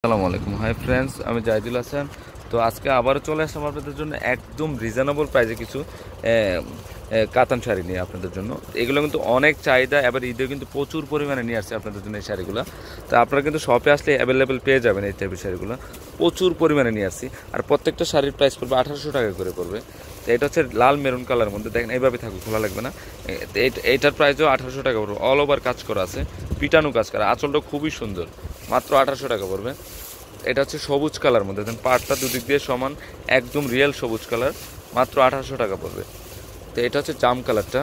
আসসালামু আলাইকুম। Hi friends, আমি জাহিদুল হাসান। তো আজকে আবারও চলে আসলাম আপনাদের জন্য একদম রিজনেবল প্রাইসে কিছু কাতান শাড়ি নিয়ে আপনাদের জন্য। এগুলো কিন্তু অনেক চাহিদা, এবার ঈদে কিন্তু প্রচুর পরিমাণে নিয়ে আসছে আপনাদের জন্য এই শাড়িগুলো। তো আপনারা কিন্তু শপে আসলে অ্যাভেলেবেল পেয়ে যাবেন এই টাইপের শাড়িগুলো, প্রচুর পরিমাণে নিয়ে আসছি। আর প্রত্যেকটা শাড়ির প্রাইস পড়বে 1800 টাকা করে পড়বে। তো এটা হচ্ছে লাল মেরুন কালারের মধ্যে, দেখেন এইভাবে থাকবে, খোলা লাগবে না। এইটার প্রাইসও 1800 টাকা পড়বে। অল ওভার কাজ করা আছে, পিটানো কাজ করা, আঁচলটা খুবই সুন্দর, মাত্র 1800 টাকা পড়বে। এটা হচ্ছে সবুজ কালার মধ্যে, দেন পাটটা দুদিক দিয়ে সমান, একদম রিয়েল সবুজ কালার, মাত্র 1800 টাকা পড়বে। তো এটা হচ্ছে জাম কালারটা,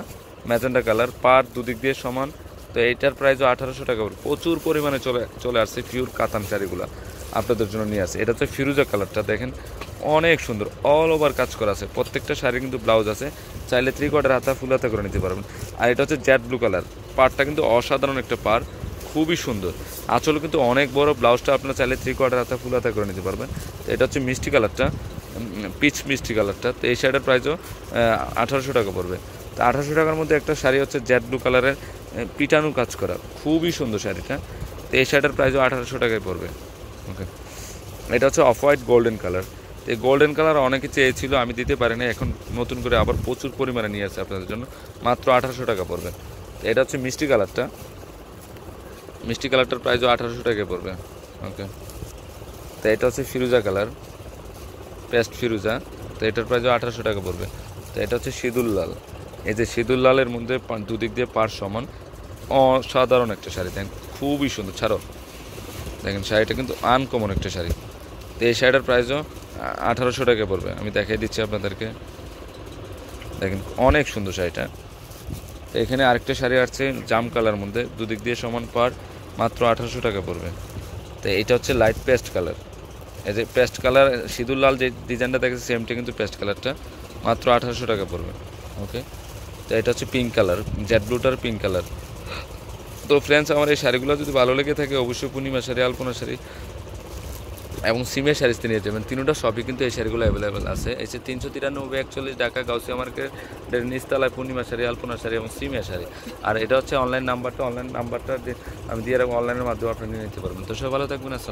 ম্যাজেন্ডা কালার, পাট দুদিক দিয়ে সমান। তো এইটার প্রাইসও 1800 টাকা পড়বে। প্রচুর পরিমাণে চলে আসছে পিওর কাতান শাড়িগুলো আপনাদের জন্য নিয়ে আসে। এটা হচ্ছে ফিরোজা কালারটা, দেখেন অনেক সুন্দর, অল ওভার কাজ করা আছে, প্রত্যেকটা শাড়ি কিন্তু ব্লাউজ আছে, চাইলে 3/4 হাতা ফুল হাতা করে নিতে পারবেন। আর এটা হচ্ছে জেড ব্লু কালার, পাটটা কিন্তু অসাধারণ একটা পার, খুবই সুন্দর, আঁচল কিন্তু অনেক বড়, ব্লাউজটা আপনারা চাইলে 3/4 হাতা ফুল হাতা করে নিতে পারবেন। তো এটা হচ্ছে মিষ্টি কালারটা, পিচ মিষ্টি কালারটা। তো এই শাড়িটার প্রাইসও 1800 টাকা পড়বে। তো 1800 টাকার মধ্যে একটা শাড়ি হচ্ছে জেড ব্লু কালারের, পিটানো কাজ করা, খুবই সুন্দর শাড়িটা। তো এই শাড়িটার প্রাইসও 1800 টাকায় পড়বে। ওকে, এটা হচ্ছে অফ হোয়াইট গোল্ডেন কালার। এই গোল্ডেন কালার অনেকে চেয়েছিল, আমি দিতে পারি না, এখন নতুন করে আবার প্রচুর পরিমাণে নিয়ে আসছে আপনাদের জন্য, মাত্র 1800 টাকা পড়বে। তো এটা হচ্ছে মিষ্টি কালারটা, মিষ্টি কালারটার প্রাইসও 1800 টাকায় পড়বে। ওকে, তো এটা হচ্ছে ফিরোজা কালার, পেস্ট ফিরোজা। তো এটার প্রাইসও 1800 টাকা পড়বে। তো এটা হচ্ছে সিঁদুর লাল, এই যে সিঁদুর লালের মধ্যে দুদিক দিয়ে পাড় সমান, অসাধারণ একটা শাড়ি, দেখেন খুবই সুন্দর। ছাড়ো, দেখেন শাড়িটা কিন্তু আনকমন একটা শাড়ি। তো এই শাড়িটার প্রাইসও 1800 টাকা পড়বে। আমি দেখাই দিচ্ছি আপনাদেরকে, দেখেন অনেক সুন্দর শাড়িটা। তো এখানে আরেকটা শাড়ি আসছে জাম কালার মধ্যে, দুদিক দিয়ে সমান পাড়, মাত্র 1800 টাকা পড়বে। তো এটা হচ্ছে লাইট পেস্ট কালার, এই যে পেস্ট কালার সিঁদুর লাল যে ডিজাইনটা দেখেছে সেমটা কিন্তু পেস্ট কালারটা, মাত্র 1800 টাকা পড়বে। ওকে, তো এটা হচ্ছে পিঙ্ক কালার, জেড ব্লুটার পিঙ্ক কালার। তো ফ্রেন্ডস, আমার এই শাড়িগুলো যদি ভালো লেগে থাকে অবশ্যই পূর্ণিমা শাড়ি, আলপনা শাড়ি এবং সিমের শাড়িতে নিয়ে যাবেন। তিনটা সবই কিন্তু এই শাড়িগুলো অ্যাভেলেবেল আছে। এই যে 393 ঢাকা গাউসিয়া মার্কেটের নিচতলায় পূর্ণিমা শাড়ি, আলপনা শাড়ি এবং সিমিয়া শাড়ি। আর এটা হচ্ছে অনলাইন নাম্বারটা আমি দিয়ে রাখবো, অনলাইনের মাধ্যমে আপনি নিয়ে নিতে পারবেন। তো সবাই ভালো থাকবেন। আসসালাম।